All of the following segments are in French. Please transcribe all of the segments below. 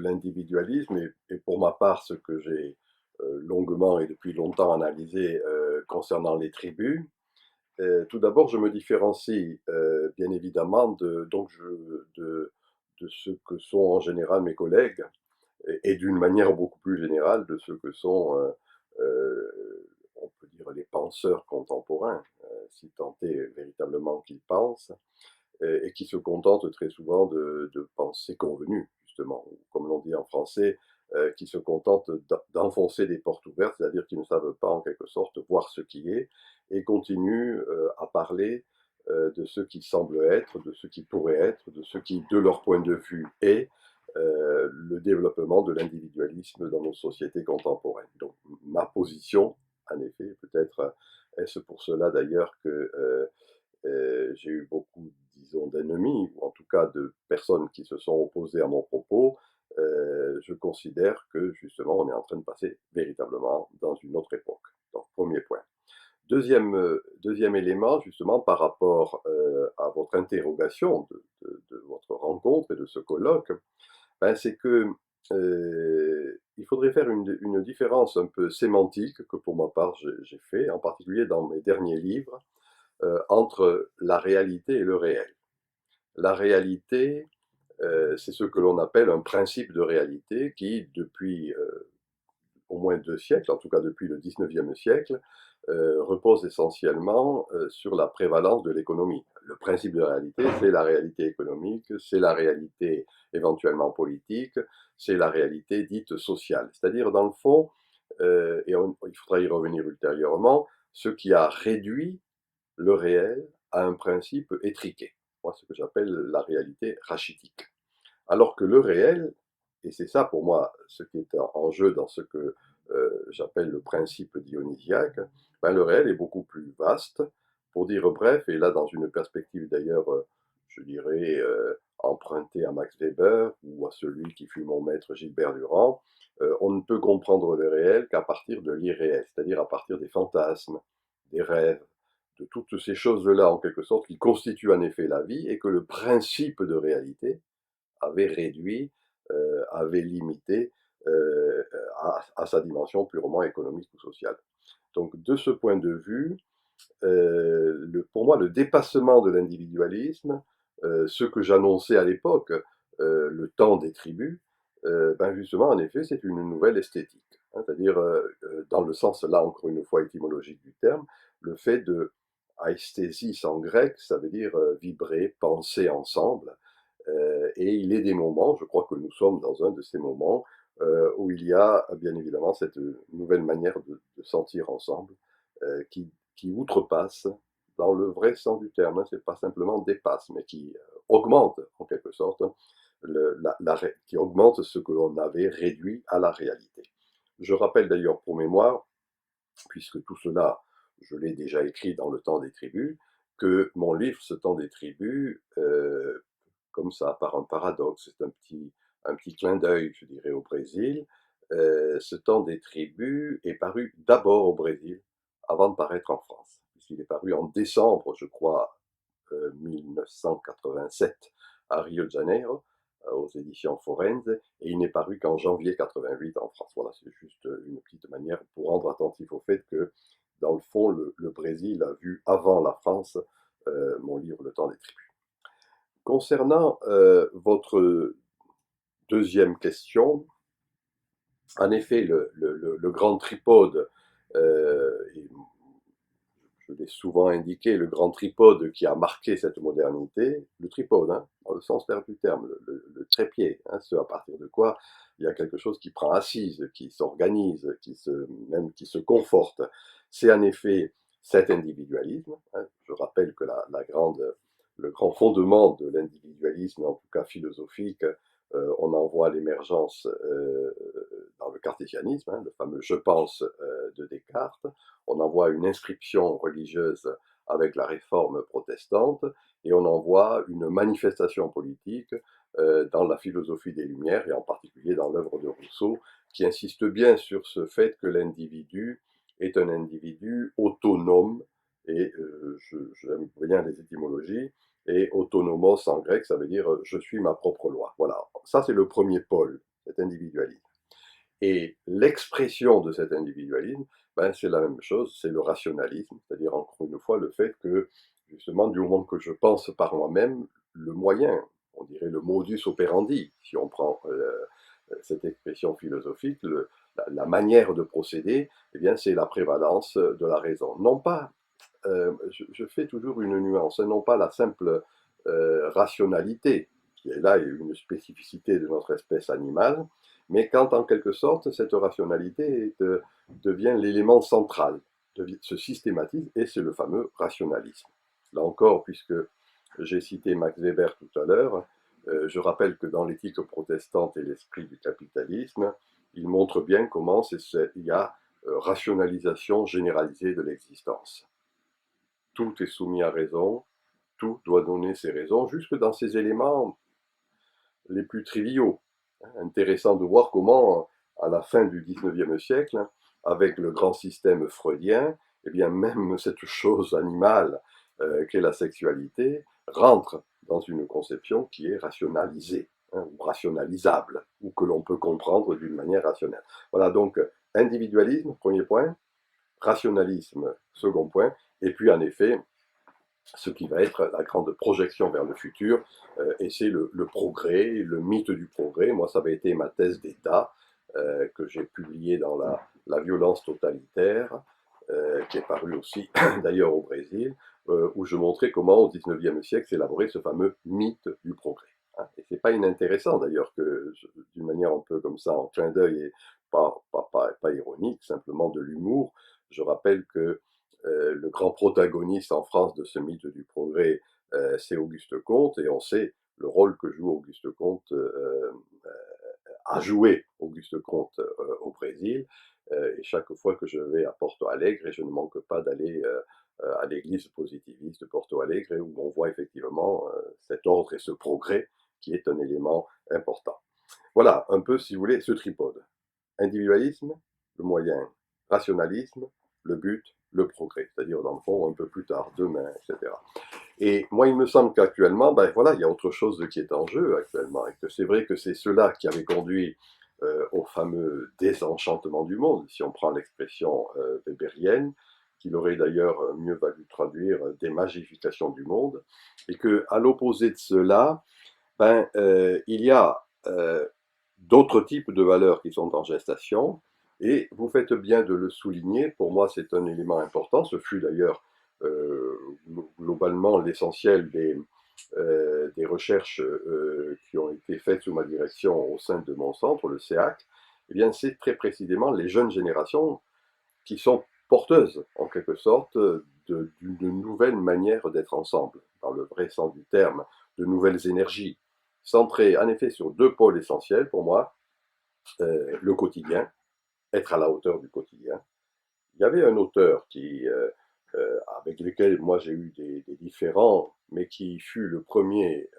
l'individualisme est pour ma part ce que j'ai longuement et depuis longtemps analysé concernant les tribus. Tout d'abord, je me différencie bien évidemment de ce que sont en général mes collègues et d'une manière beaucoup plus générale de ce que sont, on peut dire, les penseurs contemporains, si tant est véritablement qu'ils pensent, et qui se contentent très souvent de pensées convenues, justement, ou comme l'on dit en français, qui se contentent d'enfoncer des portes ouvertes, c'est-à-dire qu'ils ne savent pas en quelque sorte voir ce qui est, et continuent à parler de ce qui semble être, de ce qui pourrait être, de ce qui, de leur point de vue, est le développement de l'individualisme dans nos sociétés contemporaines. Donc ma position, en effet, peut-être est-ce pour cela d'ailleurs que j'ai eu beaucoup, disons, d'ennemis, ou en tout cas de personnes qui se sont opposées à mon propos. Je considère que justement on est en train de passer véritablement dans une autre époque. Donc premier point. Deuxième élément, justement, par rapport à votre interrogation de votre rencontre et de ce colloque, ben, c'est que il faudrait faire une différence un peu sémantique que pour ma part j'ai fait, en particulier dans mes derniers livres, entre la réalité et le réel. La réalité, c'est ce que l'on appelle un principe de réalité qui, depuis au moins 2 siècles, en tout cas depuis le 19e siècle, repose essentiellement sur la prévalence de l'économie. Le principe de réalité, c'est la réalité économique, c'est la réalité éventuellement politique, c'est la réalité dite sociale. C'est-à-dire, dans le fond, il faudra y revenir ultérieurement, ce qui a réduit le réel a un principe étriqué, moi, ce que j'appelle la réalité rachitique. Alors que le réel, et c'est ça pour moi ce qui est en jeu dans ce que j'appelle le principe dionysiaque, ben, le réel est beaucoup plus vaste, pour dire bref, et là dans une perspective d'ailleurs, je dirais, empruntée à Max Weber ou à celui qui fut mon maître Gilbert Durand, on ne peut comprendre le réel qu'à partir de l'irréel, c'est-à-dire à partir des fantasmes, des rêves, de toutes ces choses-là, en quelque sorte, qui constituent en effet la vie, et que le principe de réalité avait réduit, avait limité à sa dimension purement économique ou sociale. Donc, de ce point de vue, pour moi, le dépassement de l'individualisme, ce que j'annonçais à l'époque, le temps des tribus, ben justement, en effet, c'est une nouvelle esthétique. Hein, c'est-à-dire, dans le sens, là, encore une fois, étymologique du terme, le fait de aesthesis en grec, ça veut dire vibrer, penser ensemble. Et il est des moments, je crois que nous sommes dans un de ces moments, où il y a bien évidemment cette nouvelle manière de sentir ensemble, qui outrepasse, dans le vrai sens du terme, hein, c'est pas simplement dépasse, mais qui augmente en quelque sorte, qui augmente ce que l'on avait réduit à la réalité. Je rappelle d'ailleurs pour mémoire, puisque tout cela, je l'ai déjà écrit dans Le Temps des Tribus, que mon livre, Ce Temps des Tribus, comme ça, par un paradoxe, c'est un petit clin d'œil, je dirais, au Brésil. Ce Temps des Tribus est paru d'abord au Brésil, avant de paraître en France, puisqu'il est paru en décembre, je crois, 1987, à Rio de Janeiro, aux éditions Forense, et il n'est paru qu'en janvier 88 en France. Voilà, c'est juste une petite manière pour rendre attentif au fait que, dans le fond, le Brésil a vu avant la France mon livre Le Temps des Tribus. Concernant votre deuxième question, en effet, le grand tripode, et je l'ai souvent indiqué, le grand tripode qui a marqué cette modernité, le tripode, hein, dans le sens large du terme, le trépied, hein, ce à partir de quoi il y a quelque chose qui prend assise, qui s'organise, même qui se conforte. C'est en effet cet individualisme. Hein. Je rappelle que le grand fondement de l'individualisme, en tout cas philosophique, on en voit l'émergence dans le cartésianisme, hein, le fameux je pense de Descartes. On en voit une inscription religieuse avec la réforme protestante, et on en voit une manifestation politique dans la philosophie des Lumières, et en particulier dans l'œuvre de Rousseau, qui insiste bien sur ce fait que l'individu est un individu autonome, et j'aime bien les étymologies, et autonomos en grec, ça veut dire je suis ma propre loi. Voilà, ça c'est le premier pôle cet individualisme. Et l'expression de cet individualisme, ben, c'est la même chose, c'est le rationalisme, c'est-à-dire encore une fois le fait que, justement, du moment que je pense par moi-même, le moyen, on dirait le modus operandi, si on prend cette expression philosophique, la manière de procéder, eh bien, c'est la prévalence de la raison. Non pas, je fais toujours une nuance, hein, non pas la simple rationalité, qui est là une spécificité de notre espèce animale, mais quand en quelque sorte cette rationalité devient l'élément central, se systématise, et c'est le fameux rationalisme. Là encore, puisque j'ai cité Max Weber tout à l'heure, je rappelle que dans l'éthique protestante et l'esprit du capitalisme, il montre bien comment il y a rationalisation généralisée de l'existence. Tout est soumis à raison, tout doit donner ses raisons, jusque dans ses éléments les plus triviaux. Intéressant de voir comment, à la fin du XIXe siècle, avec le grand système freudien, eh bien même cette chose animale qu'est la sexualité rentre dans une conception qui est rationalisée, hein, ou rationalisable, ou que l'on peut comprendre d'une manière rationnelle. Voilà, donc individualisme, premier point, rationalisme, second point, et puis en effet, ce qui va être la grande projection vers le futur, et c'est le progrès, le mythe du progrès. Moi, ça avait été ma thèse d'État, que j'ai publiée dans la violence totalitaire, qui est parue aussi d'ailleurs au Brésil, où je montrais comment au XIXe siècle s'élaborait ce fameux mythe du progrès. Hein. Et c'est pas inintéressant d'ailleurs que, d'une manière un peu comme ça, en clin d'œil et pas ironique, simplement de l'humour, je rappelle que le grand protagoniste en France de ce mythe du progrès, c'est Auguste Comte, et on sait le rôle que joue Auguste Comte, a joué Auguste Comte au Brésil. Et chaque fois que je vais à Porto Alegre, et je ne manque pas d'aller à l'église positiviste de Porto Alegre, où on voit effectivement cet ordre et ce progrès qui est un élément important. Voilà un peu, si vous voulez, ce tripode. Individualisme, le moyen, rationalisme, le but, le progrès, c'est-à-dire dans le fond un peu plus tard, demain, etc. Et moi, il me semble qu'actuellement, ben voilà, il y a autre chose qui est en jeu actuellement, et que c'est vrai que c'est cela qui avait conduit au fameux désenchantement du monde, si on prend l'expression weberienne, qu'il aurait d'ailleurs mieux valu traduire démagification du monde, et que à l'opposé de cela, ben, il y a d'autres types de valeurs qui sont en gestation, et vous faites bien de le souligner, pour moi c'est un élément important, ce fut d'ailleurs globalement l'essentiel des recherches qui ont été faites sous ma direction au sein de mon centre, le CEAC, eh bien c'est très précisément les jeunes générations qui sont porteuses, en quelque sorte, d'une nouvelle manière d'être ensemble, dans le vrai sens du terme, de nouvelles énergies, centrées en effet sur deux pôles essentiels pour moi, le quotidien, être à la hauteur du quotidien. Il y avait un auteur avec lequel moi j'ai eu des différends, mais qui fut le premier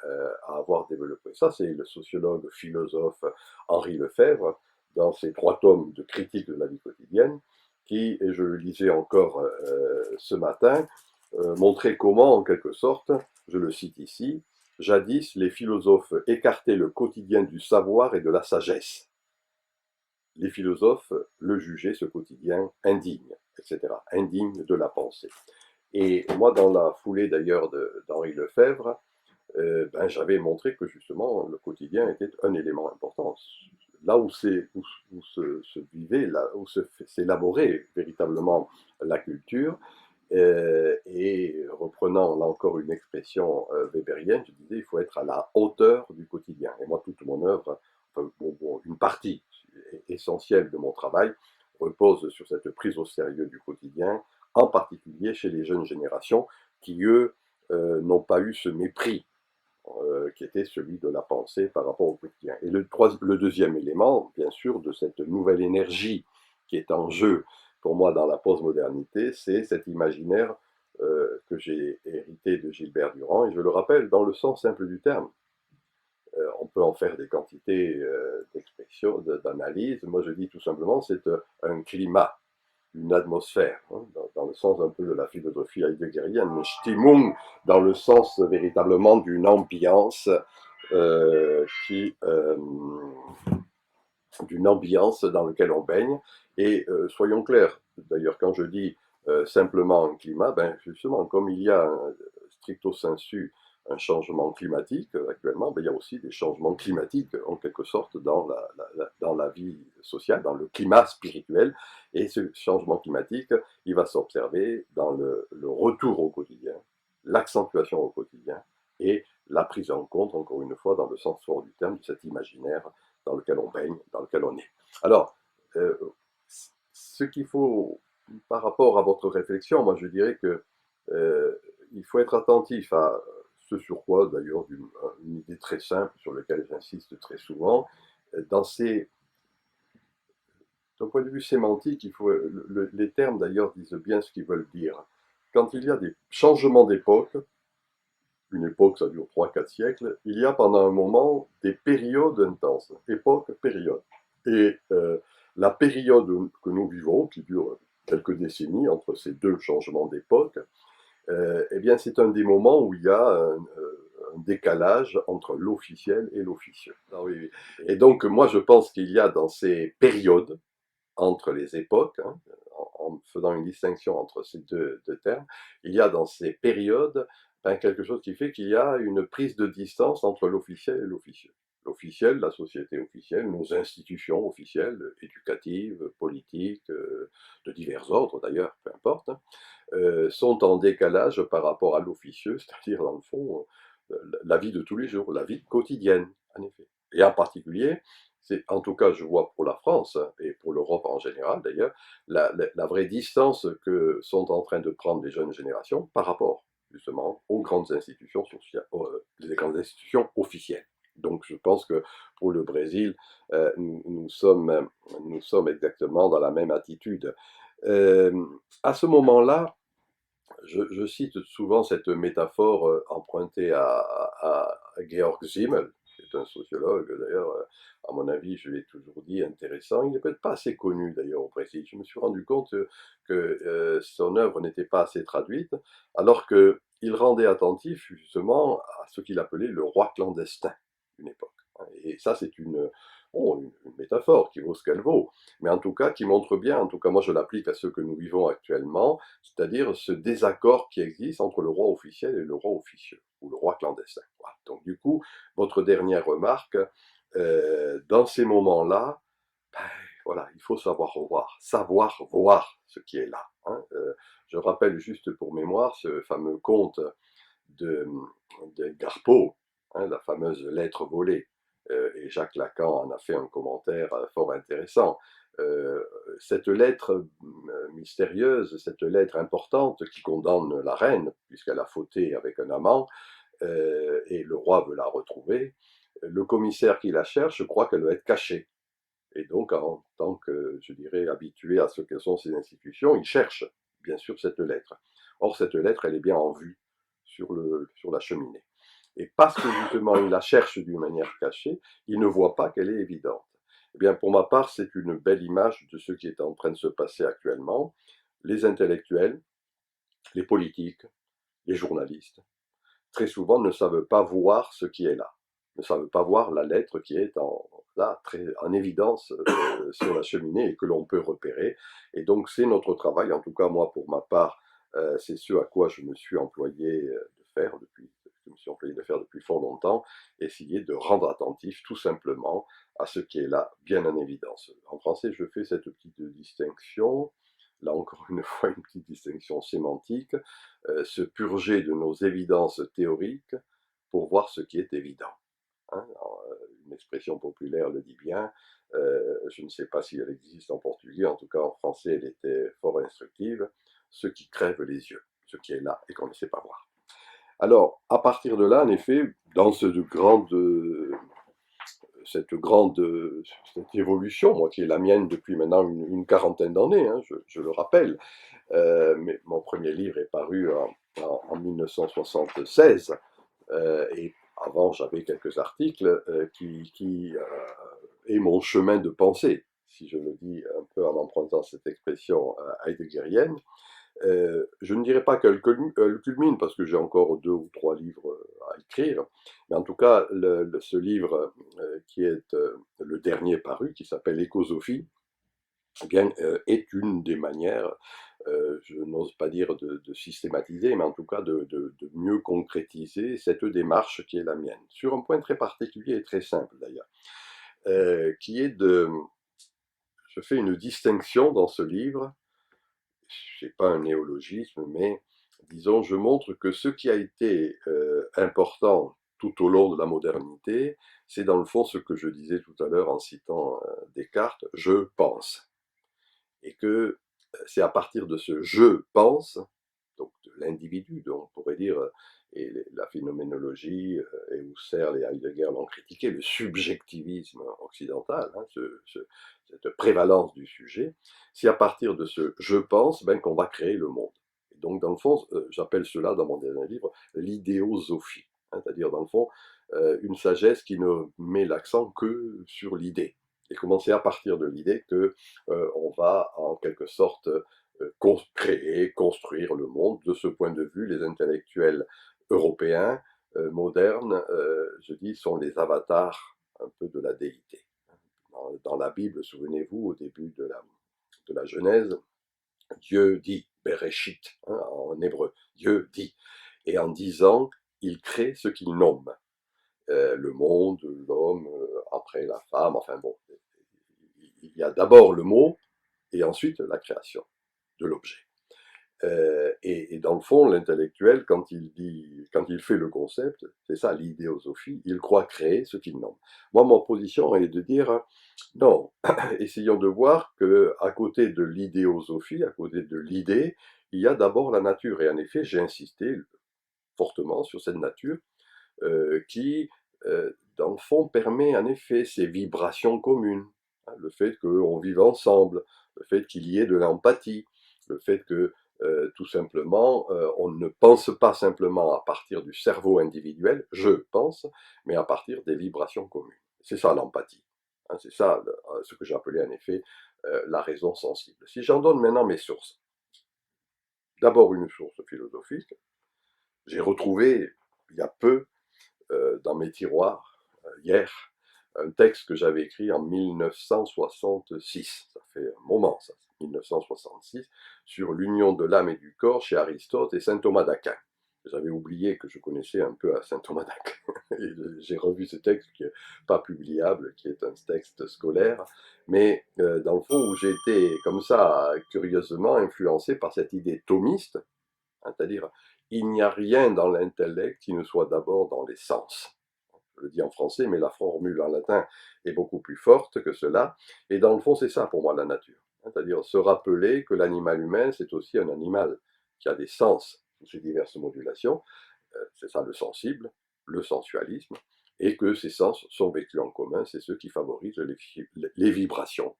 à avoir développé ça, c'est le sociologue philosophe Henri Lefebvre, dans ses 3 tomes de critique de la vie quotidienne, qui, et je le lisais encore ce matin, montrait comment, en quelque sorte, je le cite ici, jadis les philosophes écartaient le quotidien du savoir et de la sagesse. Les philosophes le jugeaient, ce quotidien, indigne, etc., indigne de la pensée. Et moi, dans la foulée d'ailleurs d'Henri Lefebvre, ben, j'avais montré que justement le quotidien était un élément important. Là où se vivait, là où s'élaborait véritablement la culture, et reprenant là encore une expression weberienne, je disais il faut être à la hauteur du quotidien. Et moi, toute mon œuvre, enfin, une partie essentielle de mon travail repose sur cette prise au sérieux du quotidien, en particulier chez les jeunes générations qui, eux, n'ont pas eu ce mépris qui était celui de la pensée par rapport au quotidien. Et le deuxième élément, bien sûr, de cette nouvelle énergie qui est en jeu pour moi dans la postmodernité, c'est cet imaginaire que j'ai hérité de Gilbert Durand, et je le rappelle dans le sens simple du terme. On peut en faire des quantités d'expressions, d'analyses. Moi, je dis tout simplement, c'est un climat, une atmosphère, hein, dans le sens un peu de la philosophie heideggerienne, mais Stimmung dans le sens véritablement d'une ambiance qui d'une ambiance dans laquelle on baigne. Et soyons clairs, d'ailleurs quand je dis simplement un climat, ben justement, comme il y a stricto sensu un changement climatique actuellement, ben, il y a aussi des changements climatiques en quelque sorte dans la vie sociale, dans le climat spirituel. Et ce changement climatique, il va s'observer dans le retour au quotidien, l'accentuation au quotidien et la prise en compte, encore une fois, dans le sens fort du terme, de cet imaginaire dans lequel on baigne, dans lequel on est. Alors, euh, ce qu'il faut, par rapport à votre réflexion, moi je dirais que il faut être attentif à ce sur quoi, d'ailleurs, une idée très simple sur laquelle j'insiste très souvent, dans ces d'un point de vue sémantique, les termes d'ailleurs disent bien ce qu'ils veulent dire. Quand il y a des changements d'époque, une époque ça dure 3, 4 siècles, il y a pendant un moment des périodes intenses, époque, période. Et la période que nous vivons, qui dure quelques décennies entre ces deux changements d'époque, eh bien c'est un des moments où il y a un décalage entre l'officiel et l'officieux. Ah oui, oui. Et donc moi je pense qu'il y a dans ces périodes, entre les époques, hein, en faisant une distinction entre ces deux termes, il y a dans ces périodes ben, quelque chose qui fait qu'il y a une prise de distance entre l'officiel et l'officieux. L'officiel, la société officielle, nos institutions officielles, éducatives, politiques, de divers ordres d'ailleurs, peu importe, hein, sont en décalage par rapport à l'officieux, c'est-à-dire dans le fond la vie de tous les jours, la vie quotidienne, en effet. Et en particulier, c'est, en tout cas, je vois pour la France et pour l'Europe en général d'ailleurs, la vraie distance que sont en train de prendre les jeunes générations par rapport justement aux grandes institutions sociales, les grandes institutions officielles. Donc je pense que pour le Brésil, nous sommes exactement dans la même attitude. À ce moment-là, je cite souvent cette métaphore empruntée à Georg Simmel, qui est un sociologue d'ailleurs, à mon avis, je l'ai toujours dit, intéressant. Il n'est peut-être pas assez connu d'ailleurs au Brésil. Je me suis rendu compte que son œuvre n'était pas assez traduite, alors qu'il rendait attentif justement à ce qu'il appelait le roi clandestin d'une époque. Et ça, c'est une métaphore qui vaut ce qu'elle vaut, mais en tout cas qui montre bien, en tout cas moi je l'applique à ce que nous vivons actuellement, c'est-à-dire ce désaccord qui existe entre le roi officiel et le roi officieux, ou le roi clandestin. Voilà. Donc du coup, votre dernière remarque, dans ces moments-là, ben, voilà, il faut savoir voir ce qui est là. Hein. Je rappelle juste pour mémoire ce fameux conte de, de Garpeau, hein, la fameuse lettre volée. Et Jacques Lacan en a fait un commentaire fort intéressant. Euh, cette lettre mystérieuse, cette lettre importante qui condamne la reine, puisqu'elle a fauté avec un amant, et le roi veut la retrouver, le commissaire qui la cherche croit qu'elle doit être cachée. Et donc, en tant que, je dirais, habitué à ce que sont ces institutions, il cherche, bien sûr, cette lettre. Or, cette lettre, elle est bien en vue sur la cheminée. Et parce que, justement, il la cherche d'une manière cachée, il ne voit pas qu'elle est évidente. Eh bien, pour ma part, c'est une belle image de ce qui est en train de se passer actuellement. Les intellectuels, les politiques, les journalistes, très souvent ne savent pas voir ce qui est là, ne savent pas voir la lettre qui est là, en évidence sur la cheminée et que l'on peut repérer. Et donc c'est notre travail, en tout cas moi pour ma part, c'est ce à quoi je me suis employé de faire depuis fort longtemps, essayer de rendre attentif tout simplement à ce qui est là, bien en évidence. En français, je fais cette petite distinction, là encore une fois une petite distinction sémantique, se purger de nos évidences théoriques pour voir ce qui est évident. Hein. Une expression populaire le dit bien, je ne sais pas si elle existe en portugais, en tout cas en français elle était fort instructive, ce qui crève les yeux, ce qui est là et qu'on ne sait pas voir. Alors, à partir de là, en effet, dans cette évolution, moi qui est la mienne depuis maintenant une quarantaine d'années, hein, je le rappelle, mais mon premier livre est paru en 1976, et avant j'avais quelques articles qui est mon chemin de pensée, si je le dis un peu en empruntant cette expression heideggerienne. Je ne dirais pas qu'elle culmine, parce que j'ai encore 2 ou 3 livres à écrire, mais en tout cas, ce livre qui est le dernier paru, qui s'appelle Écosophie, eh bien, est une des manières, je n'ose pas dire de systématiser, mais en tout cas de mieux concrétiser cette démarche qui est la mienne. Sur un point très particulier et très simple d'ailleurs, qui est je fais une distinction dans ce livre, c'est pas un néologisme, mais disons, je montre que ce qui a été important tout au long de la modernité, c'est dans le fond ce que je disais tout à l'heure en citant Descartes, je pense. Et que c'est à partir de ce je pense, donc de l'individu, on pourrait dire, et la phénoménologie, et Husserl et Heidegger l'ont critiqué, le subjectivisme occidental, hein, cette prévalence du sujet, c'est à partir de ce je pense ben, qu'on va créer le monde. Et donc, dans le fond, j'appelle cela dans mon dernier livre l'idéosophie, hein, c'est-à-dire, dans le fond, une sagesse qui ne met l'accent que sur l'idée. Et comment c'est à partir de l'idée que on va en quelque sorte créer, construire le monde. De ce point de vue, les intellectuels européens modernes, je dis, sont les avatars un peu de la déité. Dans la Bible, souvenez-vous, au début de la Genèse, Dieu dit, Bereshit, hein, en hébreu, Dieu dit. Et en disant, il crée ce qu'il nomme. Le monde, l'homme, après la femme, enfin bon, il y a d'abord le mot et ensuite la création de l'objet. Et dans le fond, l'intellectuel, quand il fait le concept, c'est ça l'idéosophie, il croit créer ce qu'il nomme. Moi, mon position est de dire, non, essayons de voir qu'à côté de l'idéosophie, à côté de l'idée, il y a d'abord la nature. Et en effet, j'ai insisté fortement sur cette nature qui, dans le fond, permet en effet ces vibrations communes. Hein, le fait qu'on vive ensemble, le fait qu'il y ait de l'empathie, le fait que tout simplement, on ne pense pas simplement à partir du cerveau individuel, je pense, mais à partir des vibrations communes. C'est ça l'empathie. Hein, c'est ça ce que j'appelais en effet la raison sensible. Si j'en donne maintenant mes sources, d'abord une source philosophique, j'ai retrouvé il y a peu dans mes tiroirs hier un texte que j'avais écrit en 1966. Ça fait un moment, ça, 1966, sur l'union de l'âme et du corps chez Aristote et saint Thomas d'Aquin. J'avais oublié que je connaissais un peu à saint Thomas d'Aquin. Et j'ai revu ce texte qui n'est pas publiable, qui est un texte scolaire, mais dans le fond où j'ai été comme ça curieusement influencé par cette idée thomiste, hein, c'est-à-dire il n'y a rien dans l'intellect qui ne soit d'abord dans les sens. Je le dis en français, mais la formule en latin est beaucoup plus forte que cela. Et dans le fond, c'est ça pour moi la nature. C'est-à-dire se rappeler que l'animal humain, c'est aussi un animal qui a des sens sous ses diverses modulations. C'est ça le sensible, le sensualisme, et que ces sens sont vécus en commun, c'est ce qui favorise les vibrations.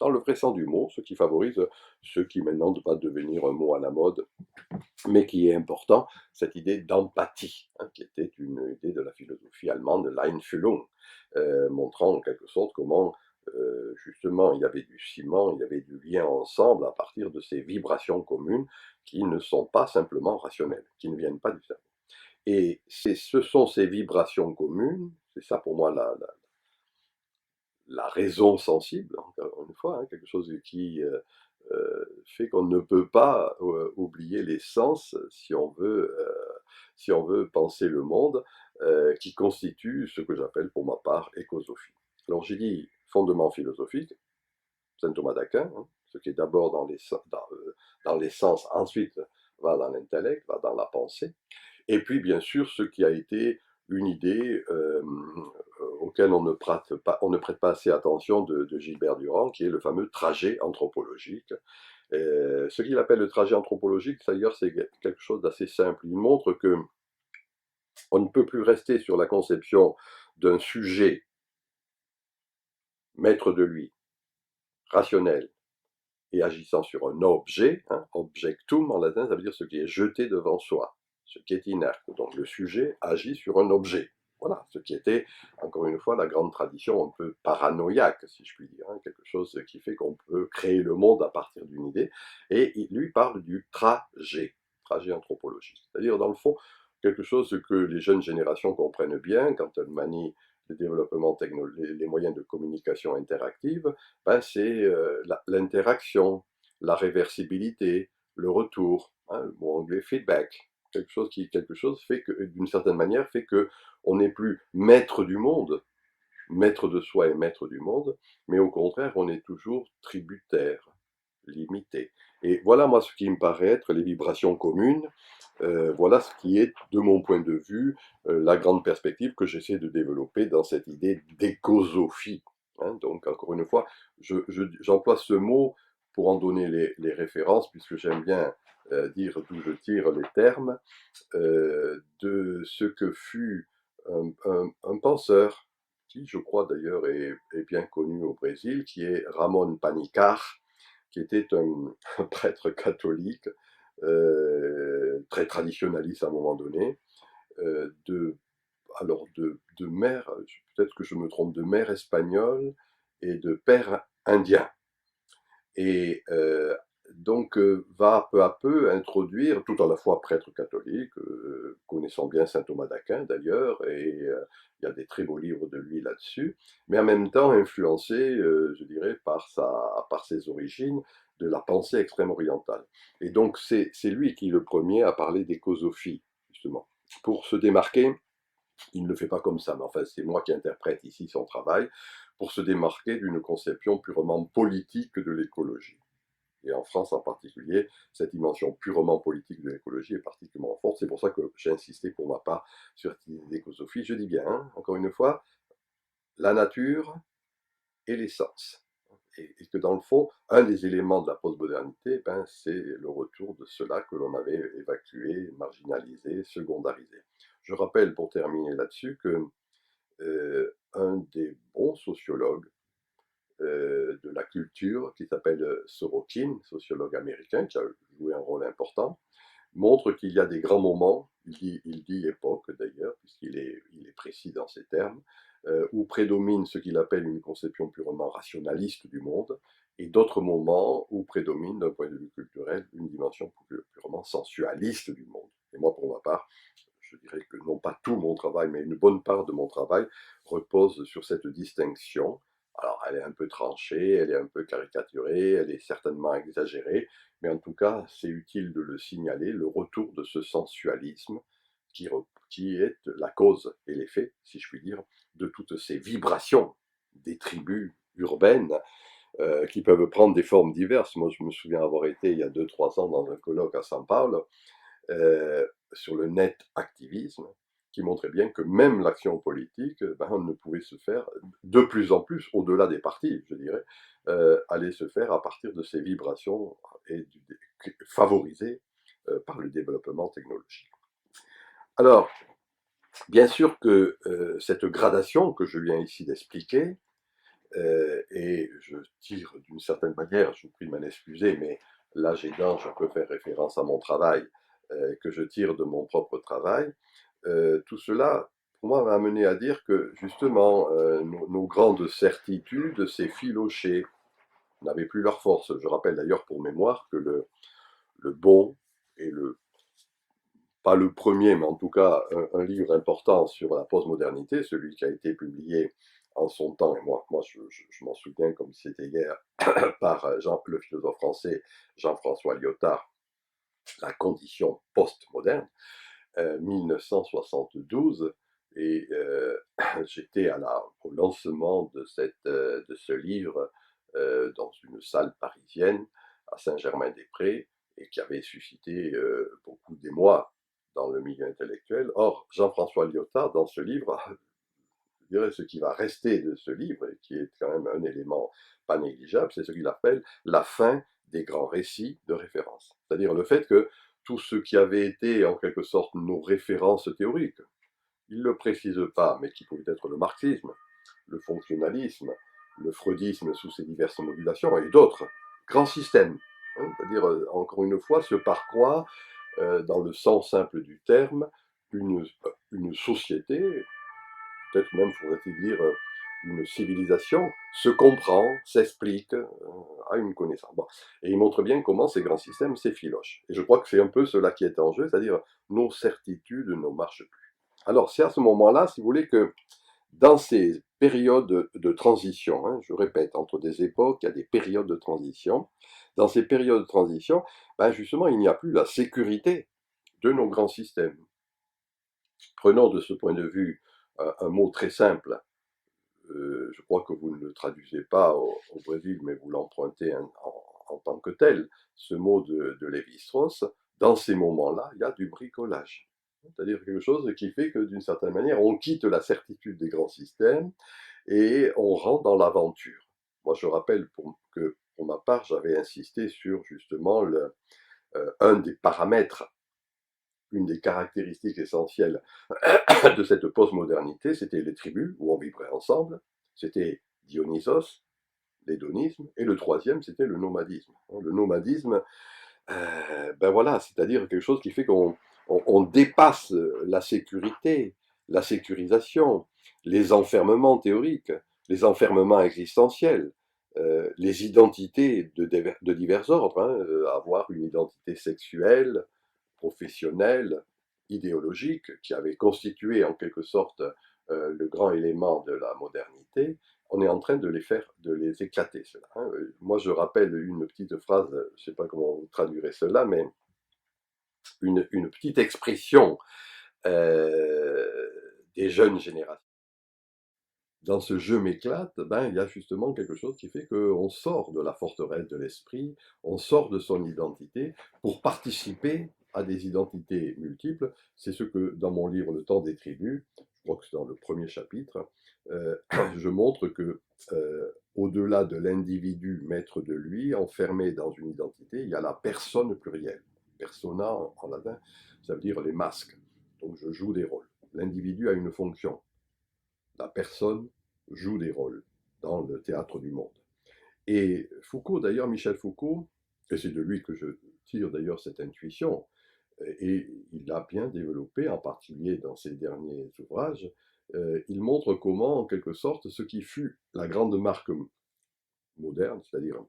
Dans le vrai sens du mot, ce qui favorise ce qui maintenant va devenir un mot à la mode, mais qui est important, cette idée d'empathie, hein, qui était une idée de la philosophie allemande, l'Einfühlung, montrant en quelque sorte comment justement il y avait du ciment, il y avait du lien ensemble à partir de ces vibrations communes qui ne sont pas simplement rationnelles, qui ne viennent pas du cerveau. Et ce sont ces vibrations communes, c'est ça pour moi la raison sensible, encore une fois, hein, quelque chose qui fait qu'on ne peut pas oublier les sens si on veut penser le monde, qui constitue ce que j'appelle pour ma part écosophie. Alors j'ai dit fondement philosophique, saint Thomas d'Aquin, hein, ce qui est d'abord dans les sens, ensuite va dans l'intellect, va dans la pensée, et puis bien sûr ce qui a été une idée auquel on ne prête pas assez attention de Gilbert Durand, qui est le fameux trajet anthropologique. Ce qu'il appelle le trajet anthropologique, d'ailleurs, c'est quelque chose d'assez simple. Il montre que on ne peut plus rester sur la conception d'un sujet maître de lui, rationnel, et agissant sur un objet, hein, objectum en latin, ça veut dire ce qui est jeté devant soi, ce qui est inerte. Donc le sujet agit sur un objet. voilà, ce qui était, encore une fois, la grande tradition un peu paranoïaque, si je puis dire, hein, quelque chose qui fait qu'on peut créer le monde à partir d'une idée. Et lui parle du trajet anthropologique. C'est-à-dire, dans le fond, quelque chose que les jeunes générations comprennent bien quand elles manient le développement les moyens de communication interactive, ben c'est l'interaction, la réversibilité, le retour, hein, le mot anglais feedback, quelque chose fait que, d'une certaine manière, fait que on n'est plus maître du monde, maître de soi et maître du monde, mais au contraire, on est toujours tributaire, limité. Et voilà, moi, ce qui me paraît être les vibrations communes. Voilà ce qui est, de mon point de vue, la grande perspective que j'essaie de développer dans cette idée d'écosophie. Hein. Donc, encore une fois, j'emploie ce mot pour en donner les références, puisque j'aime bien dire d'où je tire les termes, de ce que fut un penseur, qui je crois d'ailleurs est bien connu au Brésil, qui est Ramon Panicar, qui était un prêtre catholique, très traditionnaliste à un moment donné, de, alors de mère, peut-être que je me trompe, de mère espagnole et de père indien. Et donc va peu à peu introduire, tout à la fois prêtre catholique, connaissant bien saint Thomas d'Aquin d'ailleurs, et il y a des très beaux livres de lui là-dessus, mais en même temps influencé, je dirais, par ses origines de la pensée extrême orientale. Et donc c'est lui qui est le premier à parler d'écosophie, justement. Pour se démarquer, il ne le fait pas comme ça, mais enfin c'est moi qui interprète ici son travail, pour se démarquer d'une conception purement politique de l'écologie. Et en France en particulier, cette dimension purement politique de l'écologie est particulièrement forte. C'est pour ça que j'ai insisté pour ma part sur cette idée d'écosophie. Je dis bien, hein, encore une fois, la nature et l'essence. Et que dans le fond, un des éléments de la postmodernité, ben, c'est le retour de cela que l'on avait évacué, marginalisé, secondarisé. Je rappelle, pour terminer là-dessus, que un des bons sociologues de la culture, qui s'appelle Sorokin, sociologue américain, qui a joué un rôle important, montre qu'il y a des grands moments, il dit époque d'ailleurs, il est précis dans ses termes, où prédomine ce qu'il appelle une conception purement rationaliste du monde, et d'autres moments où prédomine, d'un point de vue culturel, une dimension purement sensualiste du monde. Et moi, pour ma part, je dirais que non pas tout mon travail, mais une bonne part de mon travail repose sur cette distinction. Alors, elle est un peu tranchée, elle est un peu caricaturée, elle est certainement exagérée, mais en tout cas, c'est utile de le signaler, le retour de ce sensualisme qui est la cause et l'effet, si je puis dire, de toutes ces vibrations des tribus urbaines qui peuvent prendre des formes diverses. Moi, je me souviens avoir été il y a 2 3 ans dans un colloque à São Paulo, sur le net activisme, qui montrait bien que même l'action politique ben, ne pouvait se faire de plus en plus, au-delà des partis, je dirais, allait se faire à partir de ces vibrations et favorisées par le développement technologique. Alors, bien sûr que cette gradation que je viens ici d'expliquer, et je tire d'une certaine manière, je vous prie de m'en excuser, mais l'âge aidant, je peux faire référence à mon travail, que je tire de mon propre travail. Tout cela, pour moi, m'a amené à dire que justement, nos grandes certitudes s'effilochaient, n'avaient plus leur force. Je rappelle d'ailleurs pour mémoire que le bon et pas le premier, mais en tout cas un livre important sur la postmodernité, celui qui a été publié en son temps, et moi je m'en souviens comme si c'était hier, par le philosophe français Jean-François Lyotard, La condition postmoderne, 1972, et j'étais au lancement de ce livre dans une salle parisienne à Saint-Germain-des-Prés, et qui avait suscité beaucoup d'émoi dans le milieu intellectuel. Or, Jean-François Lyotard, dans ce livre, je dirais ce qui va rester de ce livre, et qui est quand même un élément pas négligeable, c'est ce qu'il appelle la fin des grands récits de référence. C'est-à-dire le fait que tout ce qui avait été en quelque sorte nos références théoriques, il ne le précise pas, mais qui pouvait être le marxisme, le fonctionnalisme, le freudisme sous ses diverses modulations, et d'autres grands systèmes. Hein, c'est-à-dire, encore une fois, se par quoi, dans le sens simple du terme, une société peut-être même faudrait-il dire une civilisation, se comprend, s'explique, a une connaissance. Bon. Et il montre bien comment ces grands systèmes s'effilochent. Et je crois que c'est un peu cela qui est en jeu, c'est-à-dire nos certitudes ne marchent plus. Alors c'est à ce moment-là, si vous voulez, que dans ces périodes de transition, hein, je répète, entre des époques, il y a des périodes de transition. Dans ces périodes de transition, ben justement, il n'y a plus la sécurité de nos grands systèmes. Prenons de ce point de vue un mot très simple. Je crois que vous ne le traduisez pas au Brésil, mais vous l'empruntez en tant que tel, ce mot de Lévi-Strauss. Dans ces moments-là, il y a du bricolage. C'est-à-dire quelque chose qui fait que, d'une certaine manière, on quitte la certitude des grands systèmes et on rentre dans l'aventure. Moi, je rappelle que, pour ma part, j'avais insisté sur justement un des paramètres, une des caractéristiques essentielles de cette postmodernité, c'était les tribus où on vivrait ensemble, c'était Dionysos, l'hédonisme, et le troisième, c'était le nomadisme. Le nomadisme, ben voilà, c'est-à-dire quelque chose qui fait qu'on dépasse la sécurité, la sécurisation, les enfermements théoriques, les enfermements existentiels, les identités de divers ordres, hein, avoir une identité sexuelle, professionnelle, idéologique, qui avait constitué en quelque sorte le grand élément de la modernité, on est en train de les éclater, cela. Hein. Moi, je rappelle une petite phrase, je ne sais pas comment vous traduirez cela, mais une petite expression euh, des jeunes générations. Dans ce jeu m'éclate, ben, il y a justement quelque chose qui fait qu'on sort de la forteresse de l'esprit, on sort de son identité pour participer à des identités multiples. C'est ce que dans mon livre Le temps des tribus, je crois que c'est dans le premier chapitre, euh, je montre que au-delà de l'individu maître de lui, enfermé dans une identité, il y a la personne plurielle. Persona en latin, ça veut dire les masques. Donc je joue des rôles. L'individu a une fonction. La personne joue des rôles dans le théâtre du monde. Et Foucault, d'ailleurs, Michel Foucault, et c'est de lui que je tire d'ailleurs cette intuition, et il l'a bien développé, en particulier dans ses derniers ouvrages, il montre comment, en quelque sorte, ce qui fut la grande marque moderne, c'est-à-dire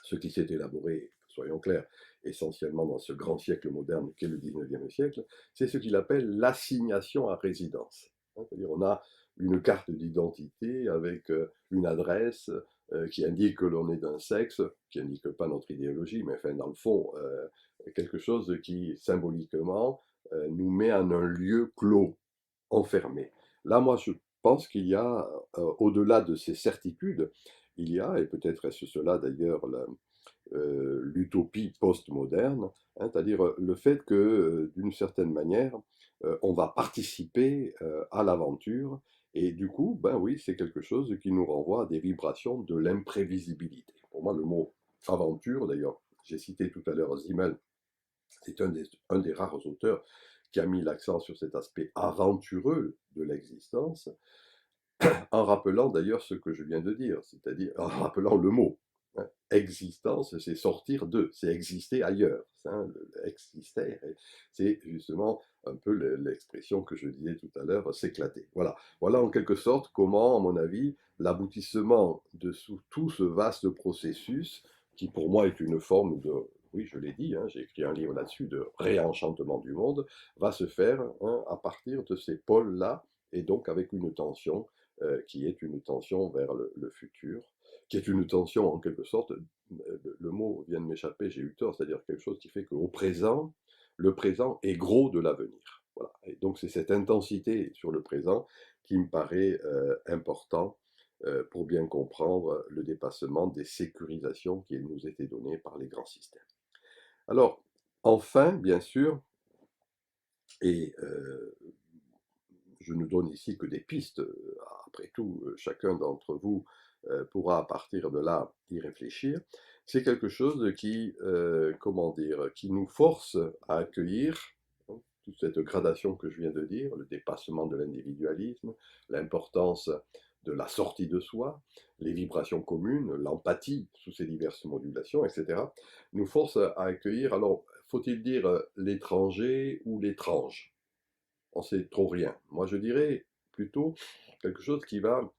ce qui s'est élaboré, soyons clairs, essentiellement dans ce grand siècle moderne qu'est le 19e siècle, c'est ce qu'il appelle l'assignation à résidence. C'est-à-dire on a une carte d'identité avec une adresse qui indique que l'on est d'un sexe, qui n'indique pas notre idéologie, mais enfin dans le fond, quelque chose qui symboliquement nous met en un lieu clos, enfermé. Là, moi, je pense qu'il y a, au-delà de ces certitudes, il y a, et peut-être est-ce cela d'ailleurs l'utopie postmoderne, hein, c'est-à-dire le fait que, d'une certaine manière, on va participer à l'aventure, et du coup, ben oui, c'est quelque chose qui nous renvoie à des vibrations de l'imprévisibilité. Pour moi, le mot aventure, d'ailleurs, j'ai cité tout à l'heure Zimmel, c'est un des rares auteurs qui a mis l'accent sur cet aspect aventureux de l'existence, en rappelant d'ailleurs ce que je viens de dire, c'est-à-dire en rappelant le mot. Hein. Existence, c'est sortir de, c'est exister ailleurs. Hein, exister, c'est justement un peu l'expression que je disais tout à l'heure, s'éclater. Voilà. Voilà en quelque sorte comment, à mon avis, l'aboutissement de tout ce vaste processus, qui pour moi est une forme de, oui, je l'ai dit, hein, j'ai écrit un livre là-dessus, de réenchantement du monde, va se faire hein, à partir de ces pôles-là, et donc avec une tension qui est une tension vers le futur, qui est une tension en quelque sorte, le mot vient de m'échapper, j'ai eu tort, c'est-à-dire quelque chose qui fait qu'au présent, le présent est gros de l'avenir. Voilà. Et donc c'est cette intensité sur le présent qui me paraît important pour bien comprendre le dépassement des sécurisations qui nous étaient données par les grands systèmes. Alors, enfin, bien sûr, et je ne donne ici que des pistes. Après tout, chacun d'entre vous pourra à partir de là y réfléchir. C'est quelque chose qui, comment dire, qui nous force à accueillir hein, toute cette gradation que je viens de dire, le dépassement de l'individualisme, l'importance de la sortie de soi, les vibrations communes, l'empathie sous ses diverses modulations, etc., nous force à accueillir, alors faut-il dire l'étranger ou l'étrange? On sait trop rien. Moi, je dirais plutôt quelque chose qui va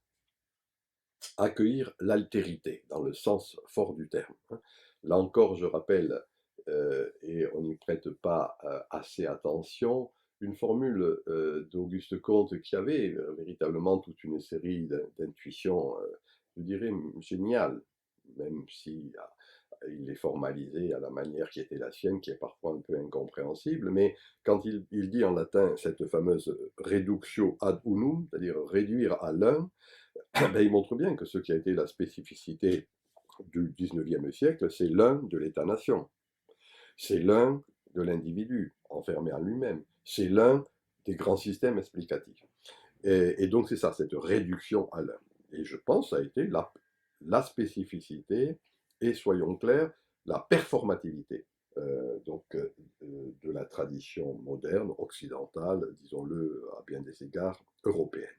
accueillir l'altérité, dans le sens fort du terme, hein. Là encore, je rappelle, et on n'y prête pas assez attention, une formule d'Auguste Comte qui avait véritablement toute une série d'intuitions, je dirais, géniales, même si il les formalisait à la manière qui était la sienne, qui est parfois un peu incompréhensible, mais quand il dit en latin cette fameuse reductio ad unum, c'est-à-dire réduire à l'un, ben, il montre bien que ce qui a été la spécificité du 19e siècle, c'est l'un de l'État-nation, c'est l'un de l'individu enfermé en lui-même, c'est l'un des grands systèmes explicatifs. Et donc c'est ça, cette réduction à l'un. Et je pense que ça a été la spécificité et, soyons clairs, la performativité de la tradition moderne, occidentale, disons-le à bien des égards, européenne.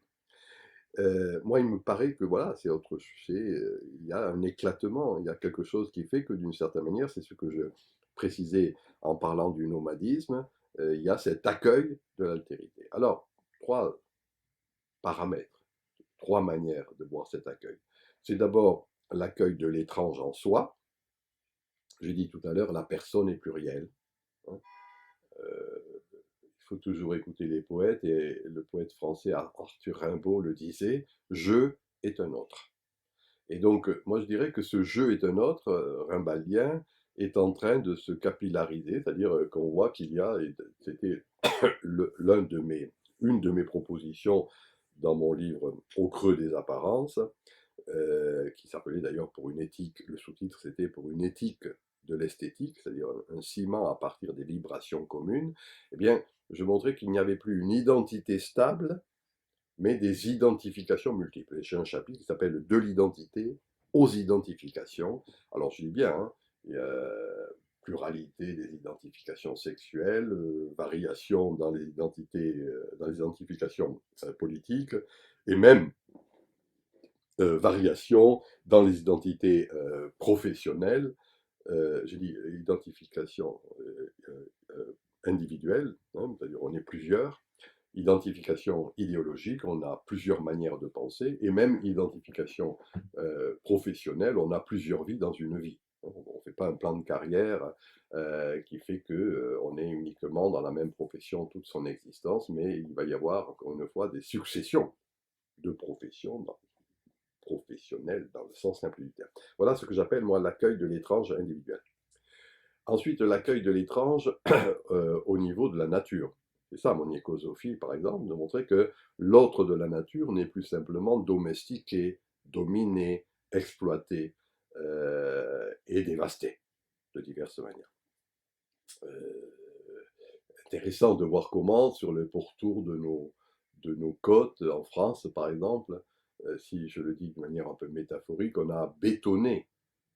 Moi, il me paraît que voilà, c'est autre il y a un éclatement, il y a quelque chose qui fait que d'une certaine manière, c'est ce que je précisais en parlant du nomadisme, il y a cet accueil de l'altérité. Alors, trois paramètres, trois manières de voir cet accueil. C'est d'abord l'accueil de l'étrange en soi. J'ai dit tout à l'heure, la personne est plurielle, hein. Il faut toujours écouter les poètes, et le poète français Arthur Rimbaud le disait, je est un autre. Et donc, moi je dirais que ce jeu est un autre, rimbaldien, est en train de se capillariser, c'est-à-dire qu'on voit qu'il y a, et c'était une de mes propositions dans mon livre Au creux des apparences, qui s'appelait d'ailleurs pour une éthique, le sous-titre c'était pour une éthique de l'esthétique, c'est-à-dire un ciment à partir des vibrations communes. Eh bien, je montrais qu'il n'y avait plus une identité stable, mais des identifications multiples. Et j'ai un chapitre qui s'appelle De l'identité aux identifications. Alors je dis bien, hein, il y a pluralité des identifications sexuelles, variation dans les identités, dans les identifications politiques, et même variation dans les identités professionnelles. J'ai dit identification individuelle, hein, c'est-à-dire on est plusieurs, identification idéologique, on a plusieurs manières de penser, et même identification professionnelle, on a plusieurs vies dans une vie. On ne fait pas un plan de carrière qui fait qu'on est uniquement dans la même profession toute son existence, mais il va y avoir, encore une fois, des successions de professions professionnelles dans le sens simple du terme. Voilà ce que j'appelle, moi, l'accueil de l'étrange individuel. Ensuite, l'accueil de l'étrange au niveau de la nature. C'est ça mon écosophie, par exemple, de montrer que l'autre de la nature n'est plus simplement domestiqué, dominé, exploité et dévasté de diverses manières. Euh, Intéressant de voir comment, sur le pourtour de nos côtes, en France par exemple, si je le dis de manière un peu métaphorique, on a bétonné,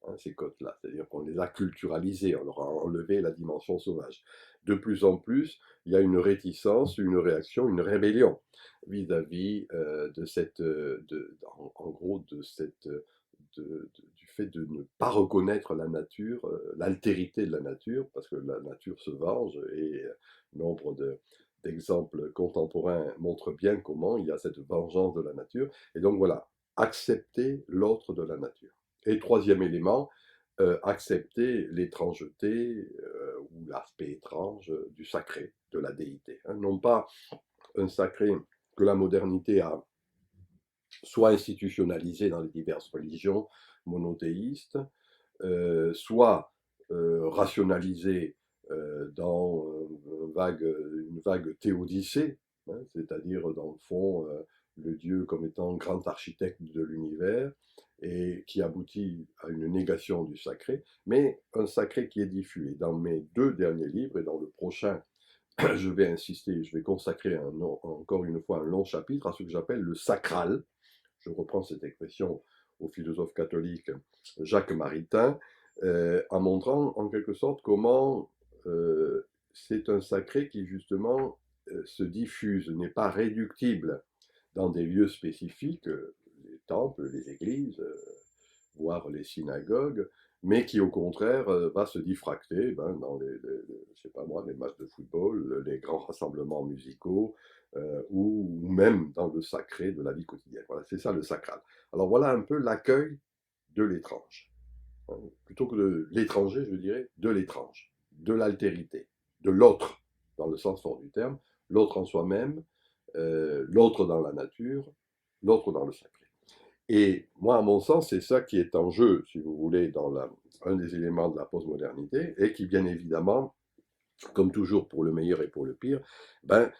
hein, ces côtes-là, c'est-à-dire qu'on les a culturalisées, on leur a enlevé la dimension sauvage. De plus en plus, il y a une réticence, une réaction, une rébellion vis-à-vis de cette, en gros, de cette, du fait de ne pas reconnaître la nature, l'altérité de la nature, parce que la nature se venge, et nombre d'exemples contemporains montrent bien comment il y a cette vengeance de la nature. Et donc voilà, accepter l'autre de la nature. Et troisième élément, accepter l'étrangeté ou l'aspect étrange du sacré, de la déité, hein. Non pas un sacré que la modernité a soit institutionnalisé dans les diverses religions monothéistes, soit rationalisé dans une vague théodicée, hein, c'est-à-dire dans le fond le Dieu comme étant grand architecte de l'univers, et qui aboutit à une négation du sacré, mais un sacré qui est diffus. Et dans mes deux derniers livres, et dans le prochain, je vais insister, je vais consacrer encore une fois un long chapitre à ce que j'appelle le sacral. Je reprends cette expression au philosophe catholique Jacques Maritain, en montrant en quelque sorte comment c'est un sacré qui justement se diffuse, n'est pas réductible dans des lieux spécifiques, les temples, les églises, voire les synagogues, mais qui au contraire va se diffracter dans je sais pas moi, les matchs de football, les grands rassemblements musicaux, ou même dans le sacré de la vie quotidienne. Voilà, c'est ça le sacral. Alors voilà un peu l'accueil de l'étrange. Plutôt que de l'étranger, je dirais de l'étrange, de l'altérité, de l'autre, dans le sens fort du terme, l'autre en soi-même, l'autre dans la nature, l'autre dans le sacré. Et moi, à mon sens, c'est ça qui est en jeu, si vous voulez, un des éléments de la postmodernité, et qui, bien évidemment, comme toujours pour le meilleur et pour le pire, va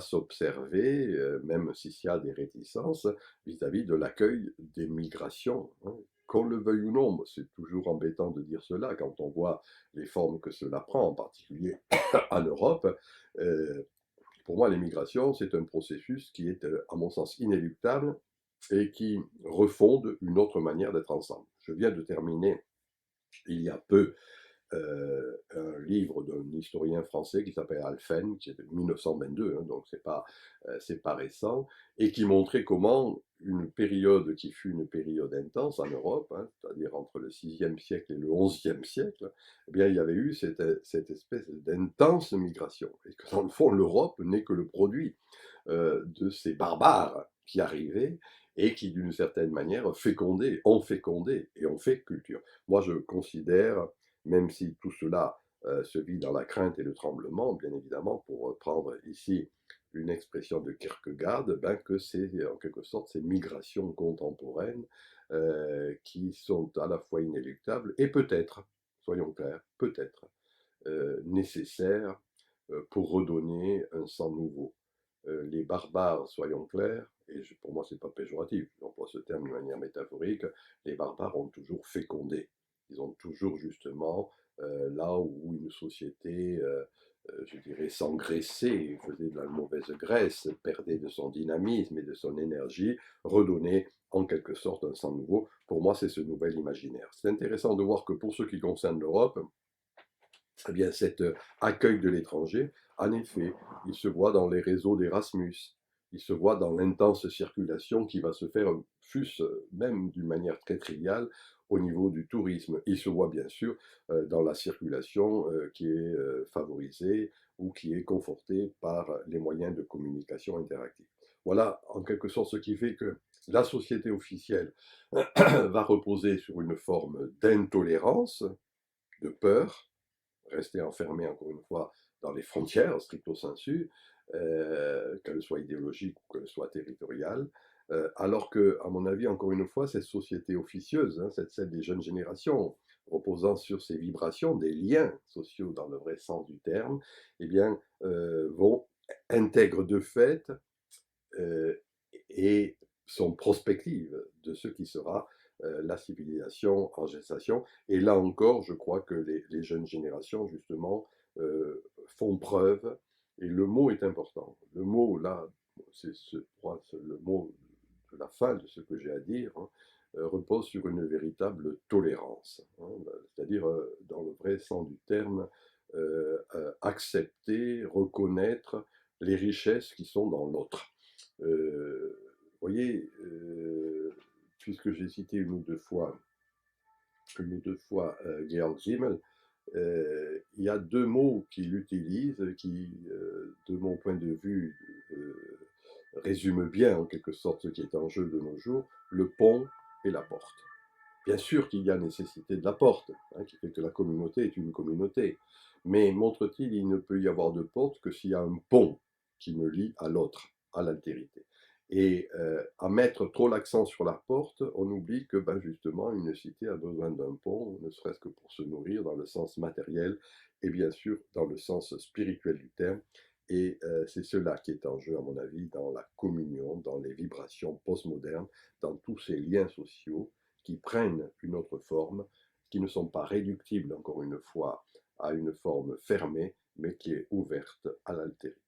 s'observer, même s'il y a des réticences, vis-à-vis de l'accueil des migrations, hein. Qu'on le veuille ou non, c'est toujours embêtant de dire cela quand on voit les formes que cela prend, en particulier en Europe. Euh, pour moi, les migrations, c'est un processus qui est, à mon sens, inéluctable et qui refonde une autre manière d'être ensemble. Je viens de terminer il y a peu un livre d'un historien français qui s'appelle Alphen, qui est de 1922, hein, donc c'est pas récent, et qui montrait comment une période qui fut une période intense en Europe, hein, c'est-à-dire entre le 6e siècle et le 11e siècle, eh bien, il y avait eu cette espèce d'intense migration, et que dans le fond, l'Europe n'est que le produit de ces barbares qui arrivaient et qui, d'une certaine manière, ont fécondé et ont fait culture. Moi, je considère, même si tout cela se vit dans la crainte et le tremblement, bien évidemment, pour prendre ici une expression de Kierkegaard, que c'est en quelque sorte ces migrations contemporaines qui sont à la fois inéluctables et peut-être, soyons clairs, peut-être nécessaires pour redonner un sang nouveau. Les barbares, soyons clairs, et pour moi c'est pas péjoratif, j'emploie ce terme de manière métaphorique, les barbares ont toujours fécondé. Ils ont toujours justement, là où une société, je dirais, s'engraissait, faisait de la mauvaise graisse, perdait de son dynamisme et de son énergie, redonnait en quelque sorte un sang nouveau. Pour moi, c'est ce nouvel imaginaire. C'est intéressant de voir que pour ce qui concerne l'Europe, eh bien, cet accueil de l'étranger, en effet, il se voit dans les réseaux d'Erasmus, il se voit dans l'intense circulation qui va se faire, fût-ce même d'une manière très triviale, au niveau du tourisme. Il se voit bien sûr dans la circulation qui est favorisée ou qui est confortée par les moyens de communication interactifs. Voilà en quelque sorte ce qui fait que la société officielle va reposer sur une forme d'intolérance, de peur, rester enfermé, encore une fois, dans les frontières, stricto sensu, qu'elles soient idéologiques ou qu'elles soient territoriales, alors que, à mon avis, encore une fois, cette société officieuse, hein, celle des jeunes générations, reposant sur ces vibrations, des liens sociaux dans le vrai sens du terme, eh bien, intègrent de fait euh, et sont prospectives de ce qui sera la civilisation en gestation. Et là encore, je crois que les jeunes générations, justement, font preuve, et le mot est important. Le mot, là, le mot de la fin de ce que j'ai à dire, hein, repose sur une véritable tolérance, hein, c'est-à-dire, dans le vrai sens du terme, accepter, reconnaître les richesses qui sont dans l'autre. Vous voyez, puisque j'ai cité une ou deux fois Georg Simmel, il y a deux mots qu'il utilise qui, de mon point de vue, résument bien en quelque sorte ce qui est en jeu de nos jours, le pont et la porte. Bien sûr qu'il y a nécessité de la porte, hein, qui fait que la communauté est une communauté. Mais montre-t-il, il ne peut y avoir de porte que s'il y a un pont qui me lie à l'autre, à l'altérité. Et à mettre trop l'accent sur la porte, on oublie que justement une cité a besoin d'un pont, ne serait-ce que pour se nourrir dans le sens matériel et bien sûr dans le sens spirituel du terme. Et c'est cela qui est en jeu, à mon avis, dans la communion, dans les vibrations postmodernes, dans tous ces liens sociaux qui prennent une autre forme, qui ne sont pas réductibles, encore une fois, à une forme fermée, mais qui est ouverte à l'altérité.